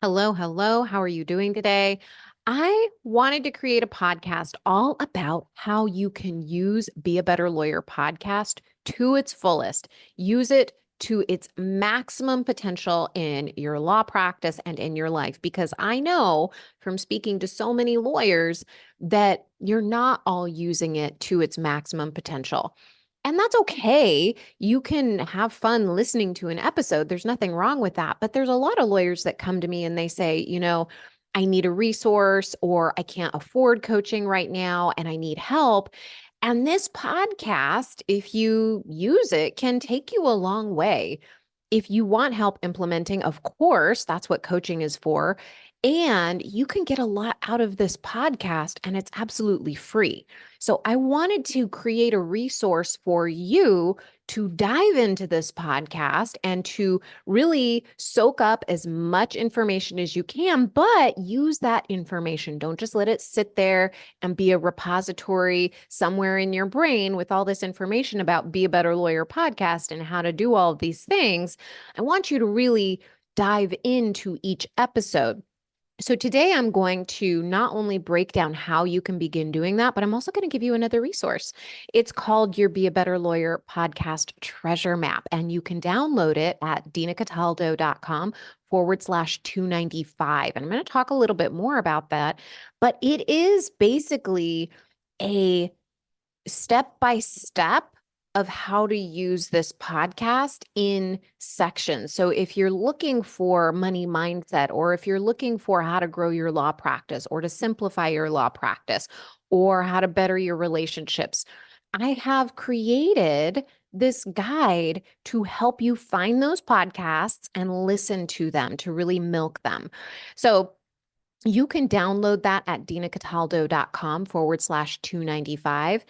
Hello, hello. How are you doing today? I wanted to create a podcast all about how you can use Be a Better Lawyer podcast to its fullest. Use it to its maximum potential in your law practice and in your life. Because I know from speaking to so many lawyers that you're not all using it to its maximum potential. And that's okay. You can have fun listening to an episode. There's nothing wrong with that. But there's a lot of lawyers that come to me and they say, I need a resource or I can't afford coaching right now and I need help. And this podcast, if you use it, can take you a long way. If you want help implementing, of course, that's what coaching is for. And you can get a lot out of this podcast, and it's absolutely free. So, I wanted to create a resource for you to dive into this podcast and to really soak up as much information as you can, but use that information. Don't just let it sit there and be a repository somewhere in your brain with all this information about Be a Better Lawyer podcast and how to do all of these things. I want you to really dive into each episode. So today I'm going to not only break down how you can begin doing that, but I'm also going to give you another resource. It's called your Be a Better Lawyer podcast treasure map, and you can download it at dinacataldo.com/295. And I'm going to talk a little bit more about that, but it is basically a step by step of how to use this podcast in sections. So if you're looking for money mindset, or if you're looking for how to grow your law practice or to simplify your law practice or how to better your relationships, I have created this guide to help you find those podcasts and listen to them to really milk them. So you can download that at dinacataldo.com/295.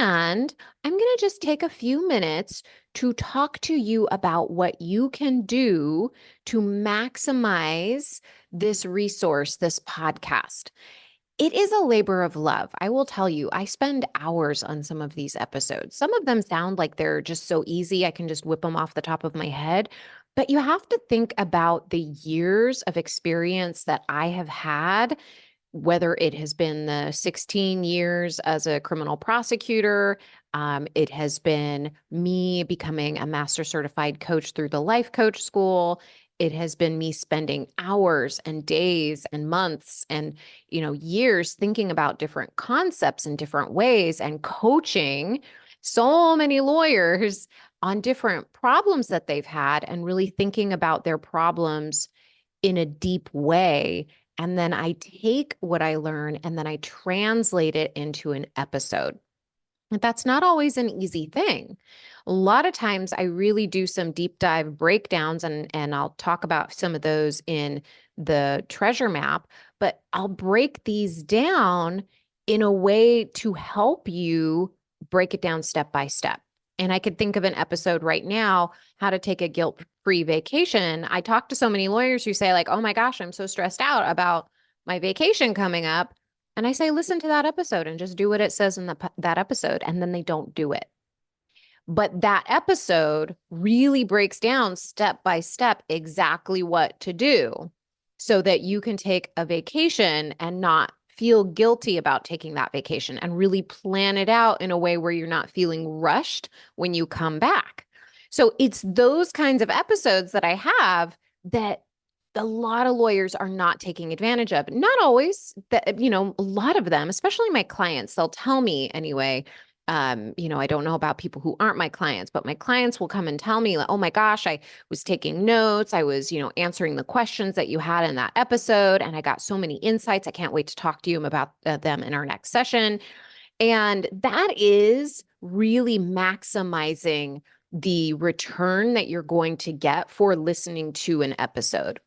And I'm going to just take a few minutes to talk to you about what you can do to maximize this resource, this podcast. It is a labor of love. I will tell you, I spend hours on some of these episodes. Some of them sound like they're just so easy. I can just whip them off the top of my head. But you have to think about the years of experience that I have had, whether it has been the 16 years as a criminal prosecutor, it has been me becoming a master certified coach through the life coach school. It has been me spending hours and days and months and years thinking about different concepts in different ways and coaching so many lawyers on different problems that they've had and really thinking about their problems in a deep way. And then I take what I learn and then I translate it into an episode. But that's not always an easy thing. A lot of times I really do some deep dive breakdowns, and I'll talk about some of those in the treasure map, but I'll break these down in a way to help you break it down step by step. And I could think of an episode right now, how to take a guilt-free vacation. I talk to so many lawyers who say like, "Oh my gosh, I'm so stressed out about my vacation coming up." And I say, listen to that episode and just do what it says in that episode. And then they don't do it. But that episode really breaks down step by step exactly what to do so that you can take a vacation and not feel guilty about taking that vacation and really plan it out in a way where you're not feeling rushed when you come back. So it's those kinds of episodes that I have that a lot of lawyers are not taking advantage of. Not always, that, a lot of them, especially my clients, they'll tell me anyway. I don't know about people who aren't my clients, but my clients will come and tell me, like, oh my gosh, I was taking notes. I was, answering the questions that you had in that episode, and I got so many insights. I can't wait to talk to you about them in our next session. And that is really maximizing the return that you're going to get for listening to an episode.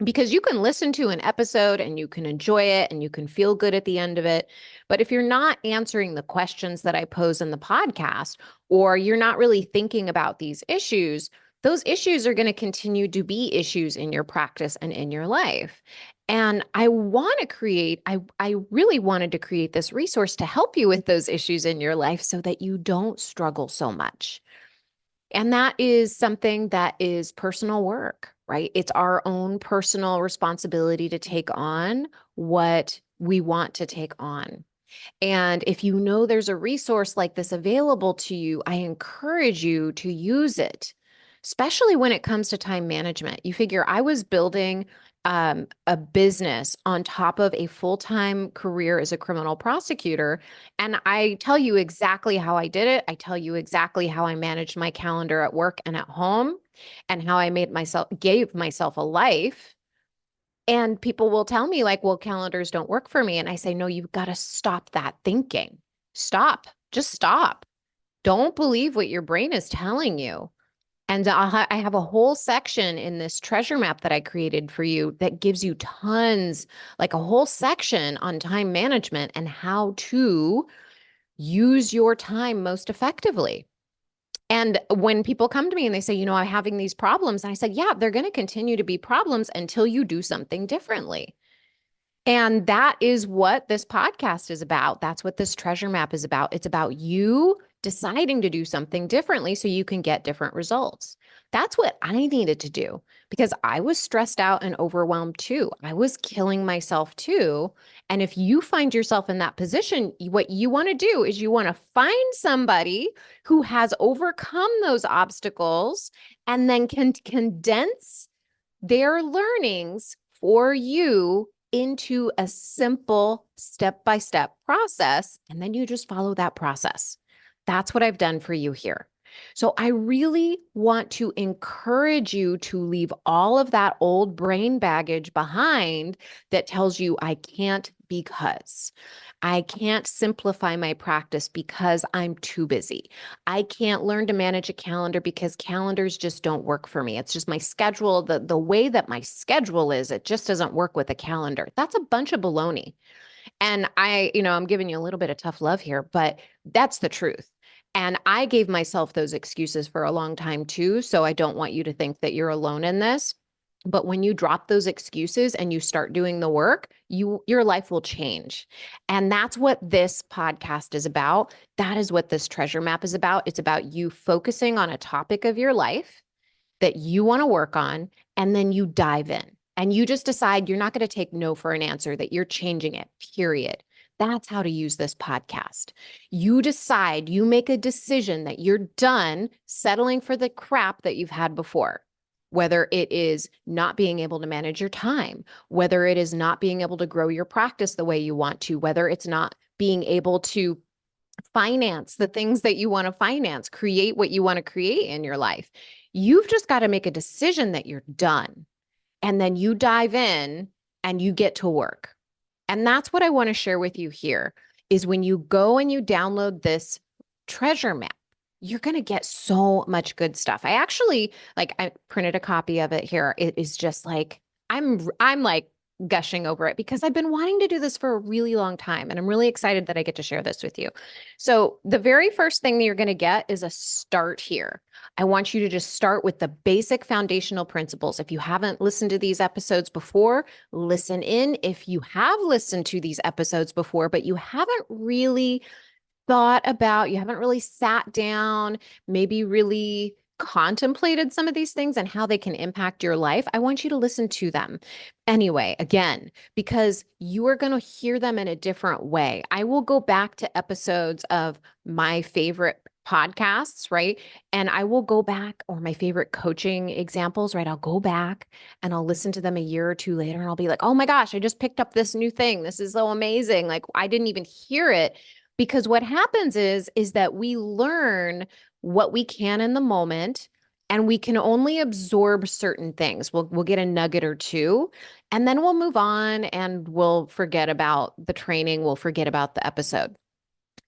Because you can listen to an episode and you can enjoy it and you can feel good at the end of it. But if you're not answering the questions that I pose in the podcast, or you're not really thinking about these issues, those issues are going to continue to be issues in your practice and in your life. And I really wanted to create this resource to help you with those issues in your life so that you don't struggle so much. And that is something that is personal work, right? It's our own personal responsibility to take on what we want to take on. And if you know there's a resource like this available to you, I encourage you to use it, especially when it comes to time management. You figure I was building a business on top of a full-time career as a criminal prosecutor. And I tell you exactly how I did it. I tell you exactly how I managed my calendar at work and at home and how I gave myself a life. And people will tell me, like, well, calendars don't work for me. And I say, no, you've got to stop that thinking. Stop. Just stop. Don't believe what your brain is telling you. And I have a whole section in this treasure map that I created for you that gives you tons, like a whole section on time management and how to use your time most effectively. And when people come to me and they say, I'm having these problems, and I said, yeah, they're going to continue to be problems until you do something differently. And that is what this podcast is about. That's what this treasure map is about. It's about you deciding to do something differently so you can get different results. That's what I needed to do because I was stressed out and overwhelmed too. I was killing myself too. And if you find yourself in that position, what you want to do is you want to find somebody who has overcome those obstacles and then can condense their learnings for you into a simple step-by-step process, and then you just follow that process. That's what I've done for you here. So I really want to encourage you to leave all of that old brain baggage behind that tells you I can't because. I can't simplify my practice because I'm too busy. I can't learn to manage a calendar because calendars just don't work for me. It's just my schedule, the way that my schedule is, it just doesn't work with a calendar. That's a bunch of baloney. And I'm giving you a little bit of tough love here, but that's the truth. And I gave myself those excuses for a long time too. So I don't want you to think that you're alone in this. But when you drop those excuses and you start doing the work, your life will change. And that's what this podcast is about. That is what this treasure map is about. It's about you focusing on a topic of your life that you want to work on, and then you dive in. And you just decide you're not going to take no for an answer, that you're changing it, period. That's how to use this podcast. You decide, you make a decision that you're done settling for the crap that you've had before, whether it is not being able to manage your time, whether it is not being able to grow your practice the way you want to, whether it's not being able to finance the things that you want to finance, create what you want to create in your life. You've just got to make a decision that you're done. And then you dive in and you get to work. And that's what I want to share with you here is when you go and you download this treasure map, you're going to get so much good stuff. I printed a copy of it here. It is just like, I'm like gushing over it because I've been wanting to do this for a really long time. And I'm really excited that I get to share this with you. So the very first thing that you're going to get is a start here. I want you to just start with the basic foundational principles. If you haven't listened to these episodes before, listen in. If you have listened to these episodes before, but you haven't really you haven't really sat down, maybe really contemplated some of these things and how they can impact your life, I want you to listen to them anyway, again, because you are going to hear them in a different way. I will go back to episodes of my favorite podcasts, right? And I will go back, or my favorite coaching examples, right? I'll go back and I'll listen to them a year or two later and I'll be like, oh my gosh, I just picked up this new thing. This is so amazing. Like I didn't even hear it. Because what happens is that we learn what we can in the moment, and we can only absorb certain things. We'll get a nugget or two, and then we'll move on and we'll forget about the training. We'll forget about the episode.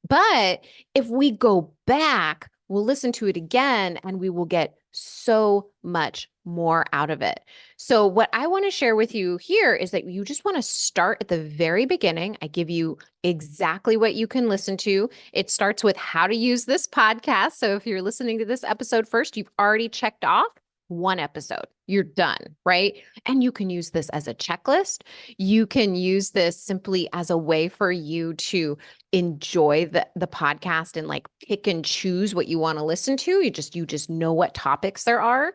But if we go back, we'll listen to it again and we will get so much more out of it. So what I want to share with you here is that you just want to start at the very beginning. I give you exactly what you can listen to. It starts with how to use this podcast. So if you're listening to this episode first, you've already checked off one episode. You're done, right? And you can use this as a checklist. You can use this simply as a way for you to enjoy the podcast and like pick and choose what you want to listen to. You just know what topics there are,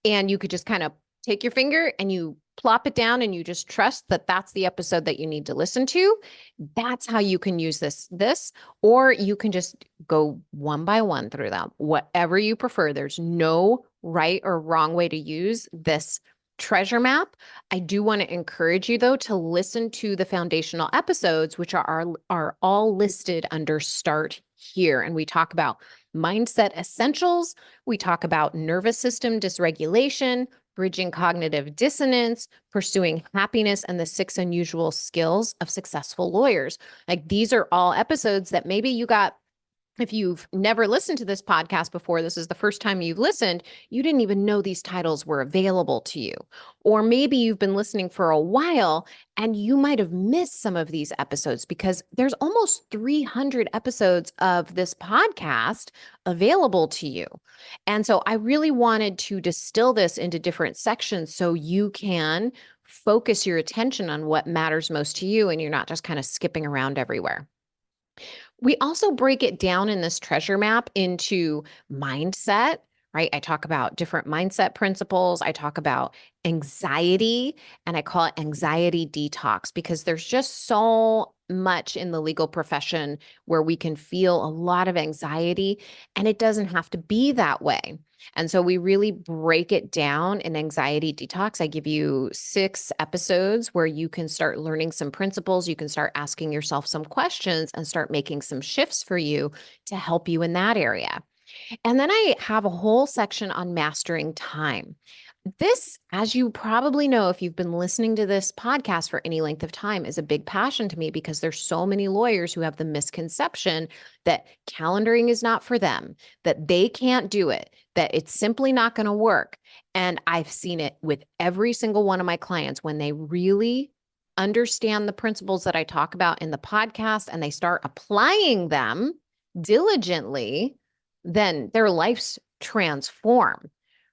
and you could just kind of take your finger and you plop it down and you just trust that that's the episode that you need to listen to. That's how you can use this, or you can just go one by one through them, whatever you prefer. There's no right or wrong way to use this treasure map. I do want to encourage you though to listen to the foundational episodes, which are all listed under Start Here. And we talk about mindset essentials. We talk about nervous system dysregulation, bridging cognitive dissonance, pursuing happiness, and the 6 unusual skills of successful lawyers. Like these are all episodes that maybe you got. If you've never listened to this podcast before, this is the first time you've listened, you didn't even know these titles were available to you. Or maybe you've been listening for a while and you might have missed some of these episodes because there's almost 300 episodes of this podcast available to you. And so I really wanted to distill this into different sections so you can focus your attention on what matters most to you and you're not just kind of skipping around everywhere. We also break it down in this treasure map into mindset, right? I talk about different mindset principles. I talk about anxiety, and I call it anxiety detox because there's just so much in the legal profession where we can feel a lot of anxiety, and it doesn't have to be that way. And so we really break it down in anxiety detox. I give you 6 episodes where you can start learning some principles. You can start asking yourself some questions and start making some shifts for you to help you in that area. And then I have a whole section on mastering time. This, as you probably know, if you've been listening to this podcast for any length of time, is a big passion to me because there's so many lawyers who have the misconception that calendaring is not for them, that they can't do it, that it's simply not going to work. And I've seen it with every single one of my clients when they really understand the principles that I talk about in the podcast and they start applying them diligently, then their lives transform.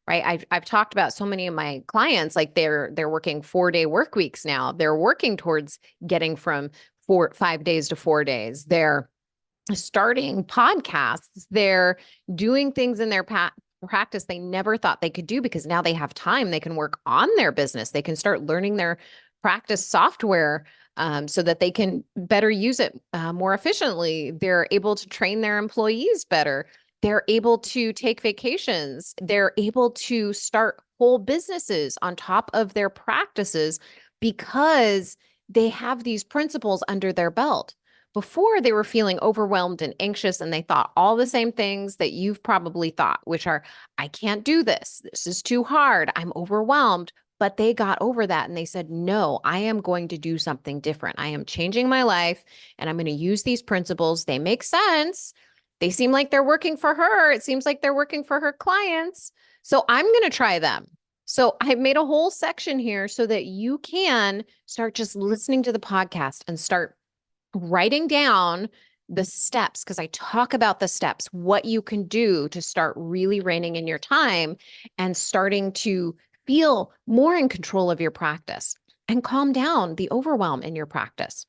Right. I've talked about so many of my clients, like they're working 4-day work weeks now. They're working towards getting from 5 days to 4 days. They're starting podcasts. They're doing things in their practice they never thought they could do because now they have time. They can work on their business. They can start learning their practice software so that they can better use it more efficiently. They're able to train their employees better. They're able to take vacations. They're able to start whole businesses on top of their practices because they have these principles under their belt. Before, they were feeling overwhelmed and anxious, and they thought all the same things that you've probably thought, which are, I can't do this. This is too hard. I'm overwhelmed. But they got over that and they said, no, I am going to do something different. I am changing my life and I'm going to use these principles. They make sense. They seem like they're working for her. It seems like they're working for her clients. So I'm going to try them. So I made a whole section here so that you can start just listening to the podcast and start writing down the steps, because I talk about the steps, what you can do to start really reining in your time and starting to feel more in control of your practice and calm down the overwhelm in your practice.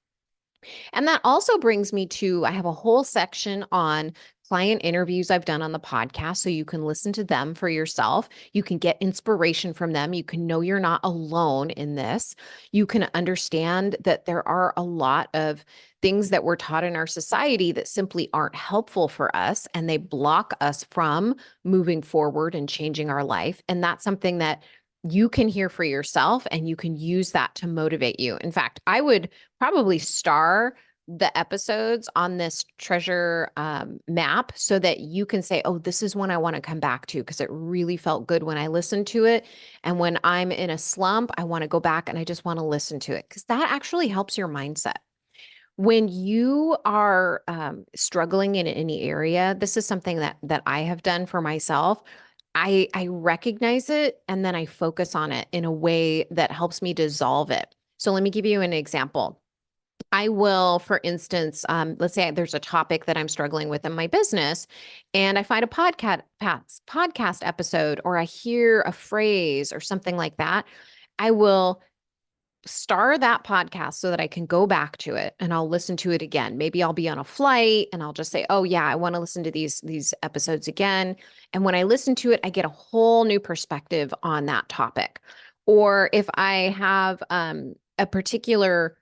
And that also brings me to, I have a whole section on client interviews I've done on the podcast, so you can listen to them for yourself. You can get inspiration from them. You can know you're not alone in this. You can understand that there are a lot of things that we're taught in our society that simply aren't helpful for us, and they block us from moving forward and changing our life. And that's something that you can hear for yourself, and you can use that to motivate you. In fact, I would probably star the episodes on this treasure map so that you can say, oh, this is one I want to come back to because it really felt good when I listened to it. And when I'm in a slump, I want to go back and I just want to listen to it because that actually helps your mindset. When you are struggling in any area, this is something that I have done for myself. I recognize it and then I focus on it in a way that helps me dissolve it. So let me give you an example. I will, for instance, let's say there's a topic that I'm struggling with in my business, and I find a podcast episode, or I hear a phrase or something like that. I will star that podcast so that I can go back to it and I'll listen to it again. Maybe I'll be on a flight and I'll just say, "Oh yeah, I want to listen to these episodes again." And when I listen to it, I get a whole new perspective on that topic. Or if I have a particular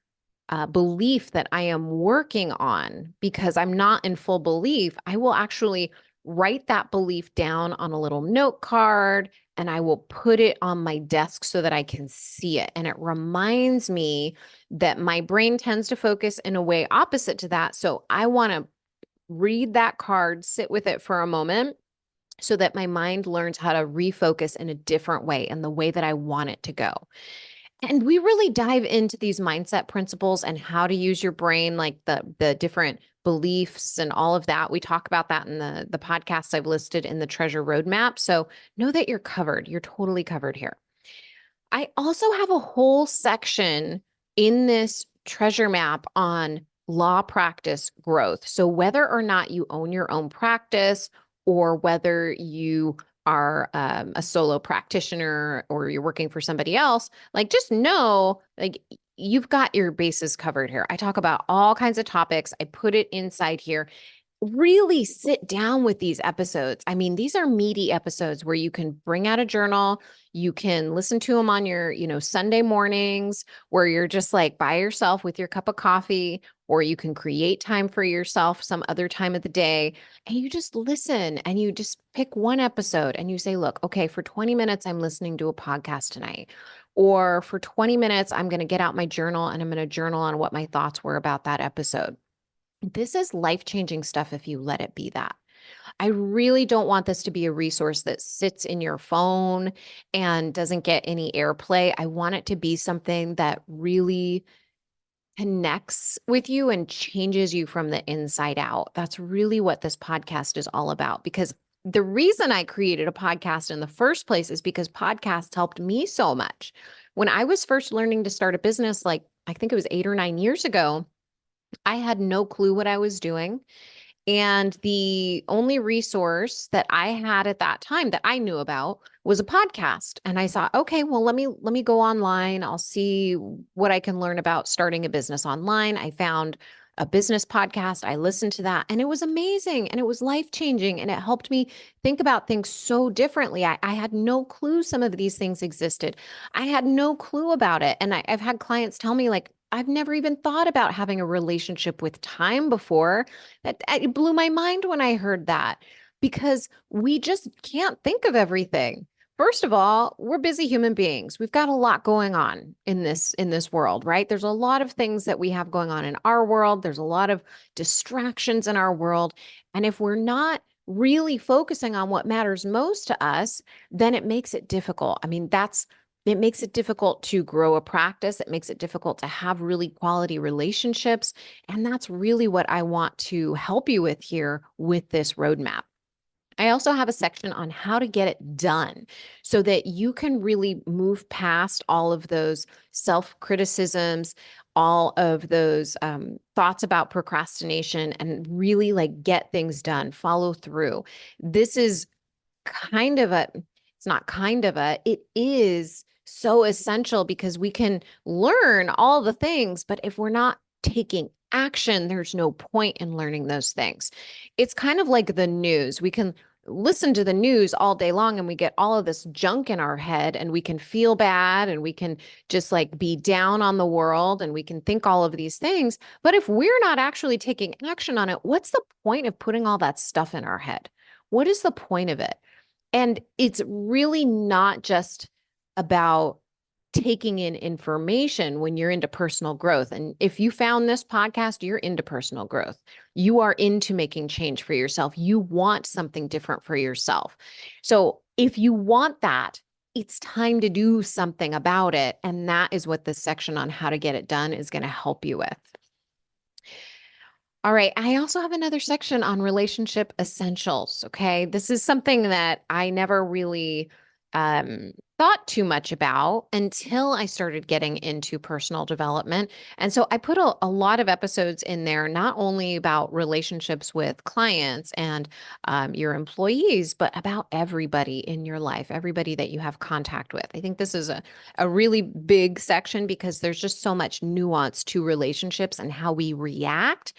belief that I am working on because I'm not in full belief, I will actually write that belief down on a little note card and I will put it on my desk so that I can see it. And it reminds me that my brain tends to focus in a way opposite to that. So I want to read that card, sit with it for a moment so that my mind learns how to refocus in a different way, in the way that I want it to go. And we really dive into these mindset principles and how to use your brain, like the different beliefs and all of that. We talk about that in the podcasts I've listed in the treasure roadmap. So know that you're covered. You're totally covered here. I also have a whole section in this treasure map on law practice growth. So whether or not you own your own practice or whether you are a solo practitioner or you're working for somebody else, like just know like you've got your bases covered here. I talk about all kinds of topics. I put it inside here. Really sit down with these episodes. I mean, these are meaty episodes where you can bring out a journal, you can listen to them on your, Sunday mornings where you're just like by yourself with your cup of coffee, or you can create time for yourself some other time of the day and you just listen and you just pick one episode and you say, look, okay, for 20 minutes, I'm listening to a podcast tonight. Or for 20 minutes, I'm going to get out my journal and I'm going to journal on what my thoughts were about that episode. This is life-changing stuff if you let it be that. I really don't want this to be a resource that sits in your phone and doesn't get any airplay. I want it to be something that really connects with you and changes you from the inside out. That's really what this podcast is all about. Because the reason I created a podcast in the first place is because podcasts helped me so much. When I was first learning to start a business, like I think it was 8 or 9 years ago, I had no clue what I was doing. And the only resource that I had at that time that I knew about was a podcast. And I thought, okay, well, let me go online. I'll see what I can learn about starting a business online. I found a business podcast. I listened to that and it was amazing and it was life-changing and it helped me think about things so differently. I had no clue some of these things existed. I had no clue about it. And I've had clients tell me like, I've never even thought about having a relationship with time before. That it blew my mind when I heard that because we just can't think of everything. First of all, we're busy human beings. We've got a lot going on in this world, right? There's a lot of things that we have going on in our world. There's a lot of distractions in our world. And if we're not really focusing on what matters most to us, then it makes it difficult. I mean, it makes it difficult to grow a practice. It makes it difficult to have really quality relationships. And that's really what I want to help you with here with this roadmap. I also have a section on how to get it done so that you can really move past all of those self-criticisms, all of those thoughts about procrastination, and really like get things done, follow through. This is kind of it's not kind of it is so essential because we can learn all the things, but if we're not taking action, there's no point in learning those things. It's kind of like the news. We can listen to the news all day long and we get all of this junk in our head and we can feel bad and we can just like be down on the world and we can think all of these things. But if we're not actually taking action on it, what's the point of putting all that stuff in our head? What is the point of it? And it's really not just about taking in information when you're into personal growth. And if you found this podcast, you're into personal growth. You are into making change for yourself. You want something different for yourself. So if you want that, it's time to do something about it. And that is what this section on how to get it done is going to help you with. All right. I also have another section on relationship essentials. Okay. This is something that I never really thought too much about until I started getting into personal development. And so I put a lot of episodes in there, not only about relationships with clients and your employees, but about everybody in your life, everybody that you have contact with. I think this is a really big section because there's just so much nuance to relationships and how we react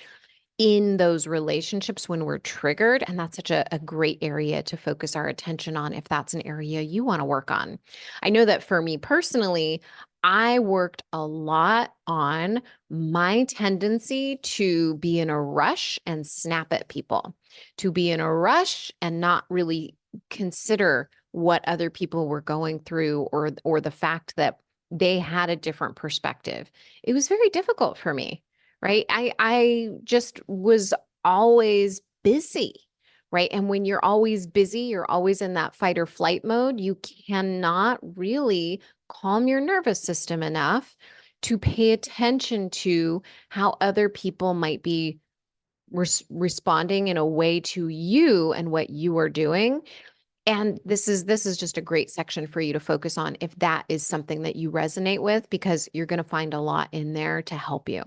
in those relationships when we're triggered. And that's such a great area to focus our attention on if that's an area you want to work on. I know that for me personally, I worked a lot on my tendency to be in a rush and snap at people, to be in a rush and not really consider what other people were going through or the fact that they had a different perspective. It was very difficult for me, right? I just was always busy, right? And when you're always busy, you're always in that fight or flight mode. You cannot really calm your nervous system enough to pay attention to how other people might be responding in a way to you and what you are doing. And this is just a great section for you to focus on if that is something that you resonate with, because you're going to find a lot in there to help you.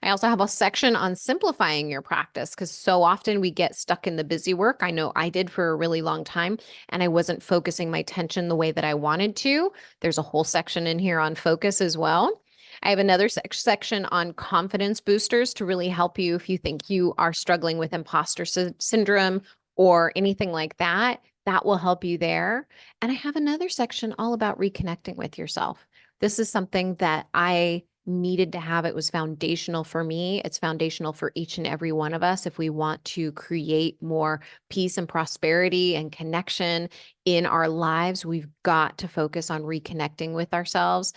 I also have a section on simplifying your practice because so often we get stuck in the busy work. I know I did for a really long time, and I wasn't focusing my attention the way that I wanted to. There's a whole section in here on focus as well. I have another section on confidence boosters to really help you if you think you are struggling with imposter syndrome or anything like that. That will help you there. And I have another section all about reconnecting with yourself. This is something that I needed to have. It was foundational for me. It's foundational for each and every one of us if we want to create more peace and prosperity and connection in our lives. We've got to focus on reconnecting with ourselves.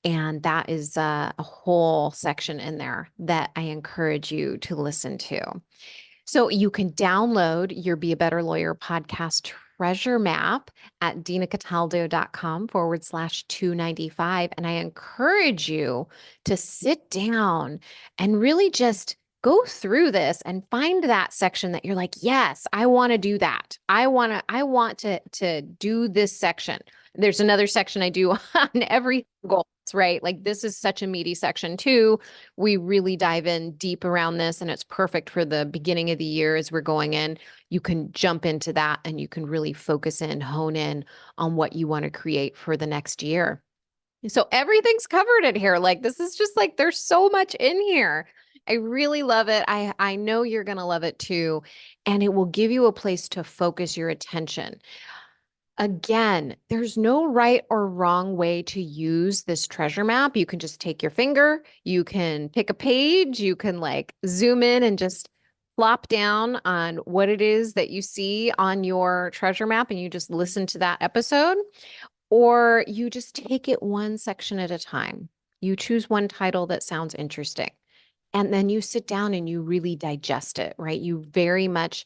And that is a whole section in there that I encourage you to listen to. So you can download your Be a Better Lawyer podcast treasure map at dinacataldo.com/295. And I encourage you to sit down and really just go through this and find that section that you're like, yes, I want to do that. I want to do this section. There's another section I do on every goal, right? Like this is such a meaty section too. We really dive in deep around this, and it's perfect for the beginning of the year as we're going in. You can jump into that and you can really focus in, hone in on what you want to create for the next year. So everything's covered in here. Like this is just like, there's so much in here. I really love it. I know you're going to love it too. And it will give you a place to focus your attention. Again, there's no right or wrong way to use this treasure map. You can just take your finger, you can pick a page, you can like zoom in and just plop down on what it is that you see on your treasure map, and you just listen to that episode, or you just take it one section at a time. You choose one title that sounds interesting, and then you sit down and you really digest it, right? You very much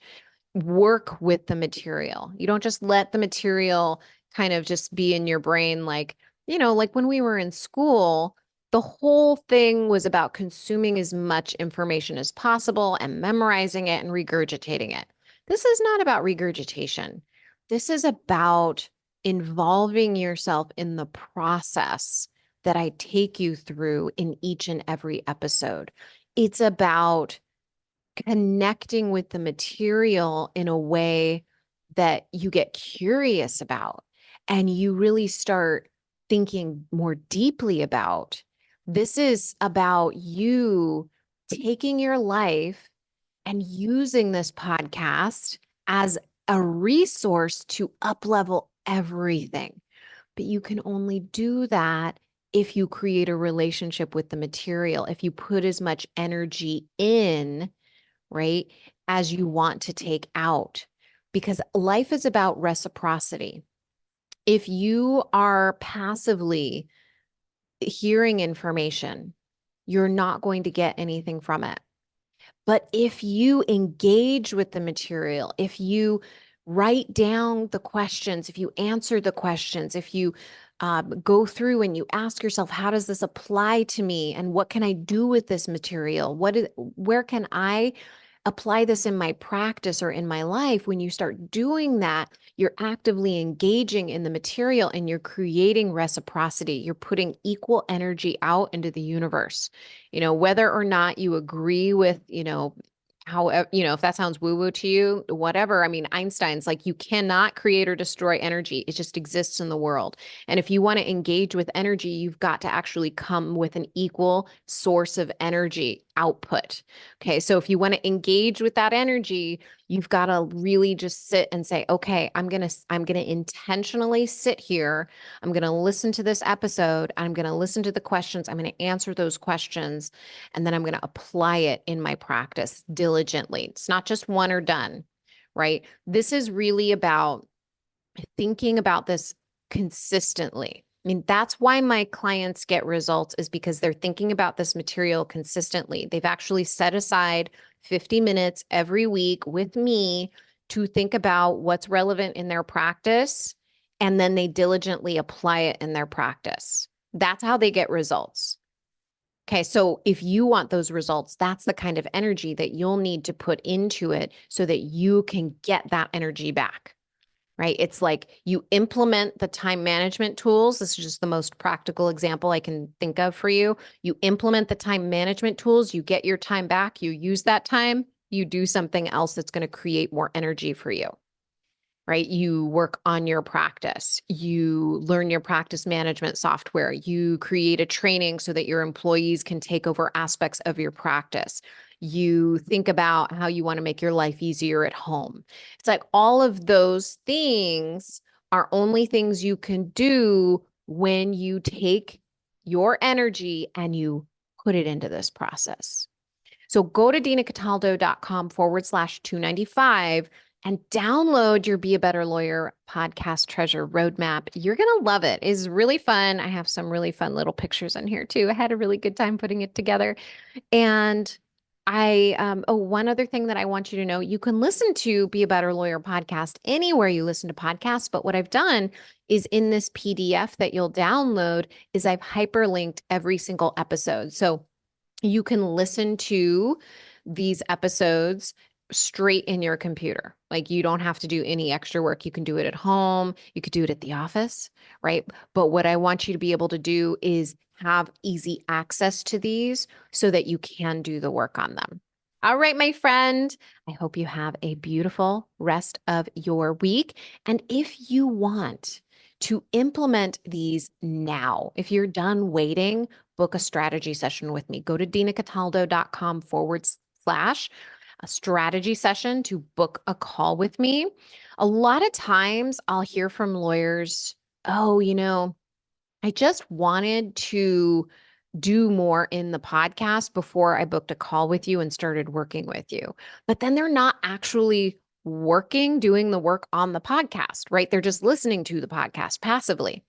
work with the material. You don't just let the material kind of just be in your brain like, like when we were in school, the whole thing was about consuming as much information as possible and memorizing it and regurgitating it. This is not about regurgitation. This is about involving yourself in the process that I take you through in each and every episode. It's about connecting with the material in a way that you get curious about and you really start thinking more deeply about. This is about you taking your life and using this podcast as a resource to uplevel everything. But you can only do that if you create a relationship with the material, if you put as much energy in, right, as you want to take out, because life is about reciprocity. If you are passively hearing information, you're not going to get anything from it. But if you engage with the material, if you write down the questions, if you answer the questions, if you go through and you ask yourself, how does this apply to me? And what can I do with this material? Where can I apply this in my practice or in my life, when you start doing that, you're actively engaging in the material and you're creating reciprocity. You're putting equal energy out into the universe. Whether or not you agree with, how, if that sounds woo-woo to you, whatever. I mean, Einstein's like, you cannot create or destroy energy. It just exists in the world. And if you want to engage with energy, you've got to actually come with an equal source of energy output. Okay. So if you want to engage with that energy, you've got to really just sit and say, okay, I'm going to intentionally sit here. I'm going to listen to this episode. I'm going to listen to the questions. I'm going to answer those questions. And then I'm going to apply it in my practice diligently. It's not just one or done, right? This is really about thinking about this consistently. I mean, that's why my clients get results, is because they're thinking about this material consistently. They've actually set aside 50 minutes every week with me to think about what's relevant in their practice, and then they diligently apply it in their practice. That's how they get results. Okay, so if you want those results, that's the kind of energy that you'll need to put into it so that you can get that energy back. Right? It's like you implement the time management tools. This is just the most practical example I can think of for you. You implement the time management tools, you get your time back, you use that time, you do something else that's going to create more energy for you. Right? You work on your practice. You learn your practice management software. You create a training so that your employees can take over aspects of your practice. You think about how you want to make your life easier at home. It's like all of those things are only things you can do when you take your energy and you put it into this process. So go to dinacataldo.com/295 and download your Be a Better Lawyer podcast treasure roadmap. You're going to love it. It's really fun. I have some really fun little pictures in here too. I had a really good time putting it together. And one other thing that I want you to know, you can listen to Be a Better Lawyer podcast anywhere you listen to podcasts. But what I've done is, in this PDF that you'll download, is I've hyperlinked every single episode. So you can listen to these episodes straight in your computer. Like, you don't have to do any extra work. You can do it at home. You could do it at the office, right? But what I want you to be able to do is have easy access to these so that you can do the work on them. All right, my friend, I hope you have a beautiful rest of your week. And if you want to implement these now, if you're done waiting, book a strategy session with me. Go to dinacataldo.com/a strategy session to book a call with me. A lot of times I'll hear from lawyers, oh, I just wanted to do more in the podcast before I booked a call with you and started working with you. But then they're not actually doing the work on the podcast, right? They're just listening to the podcast passively.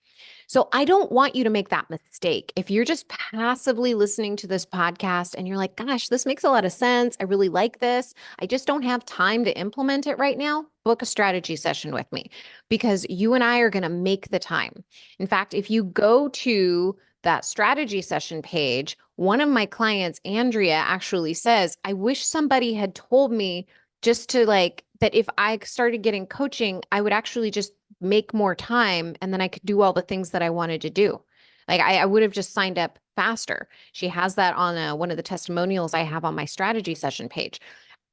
So I don't want you to make that mistake. If you're just passively listening to this podcast and you're like, gosh, this makes a lot of sense. I really like this. I just don't have time to implement it right now. Book a strategy session with me, because you and I are going to make the time. In fact, if you go to that strategy session page, one of my clients, Andrea, actually says, I wish somebody had told me just to that if I started getting coaching, I would actually just make more time and then I could do all the things that I wanted to do. Like, I would have just signed up faster. She has that on one of the testimonials I have on my strategy session page.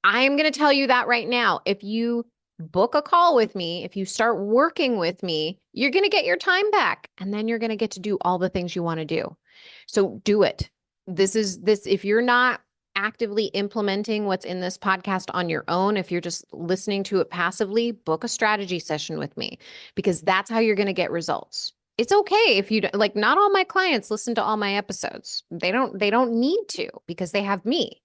I'm going to tell you that right now. If you book a call with me, if you start working with me, you're going to get your time back, and then you're going to get to do all the things you want to do. So do it. If you're not actively implementing what's in this podcast on your own, if you're just listening to it passively, book a strategy session with me, because that's how you're going to get results. It's okay if you don't, not all my clients listen to all my episodes. They don't need to, because they have me.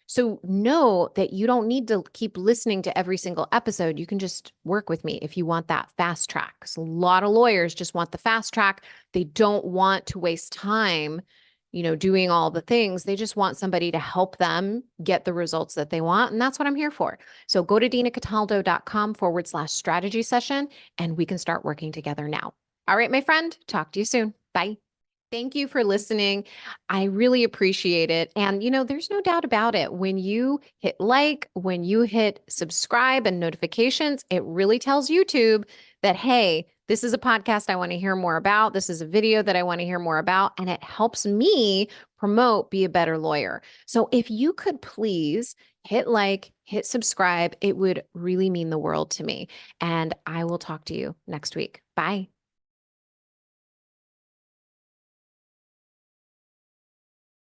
So know that you don't need to keep listening to every single episode. You can just work with me if you want that fast track. Because a lot of lawyers just want the fast track. They don't want to waste time, doing all the things. They just want somebody to help them get the results that they want. And that's what I'm here for. So go to dinacataldo.com/strategy session, and we can start working together now. All right, my friend, talk to you soon. Bye. Thank you for listening. I really appreciate it. And, there's no doubt about it. When you hit like, when you hit subscribe and notifications, it really tells YouTube that, hey, this is a podcast I want to hear more about. This is a video that I want to hear more about. And it helps me promote Be a Better Lawyer. So if you could please hit like, hit subscribe, it would really mean the world to me. And I will talk to you next week. Bye.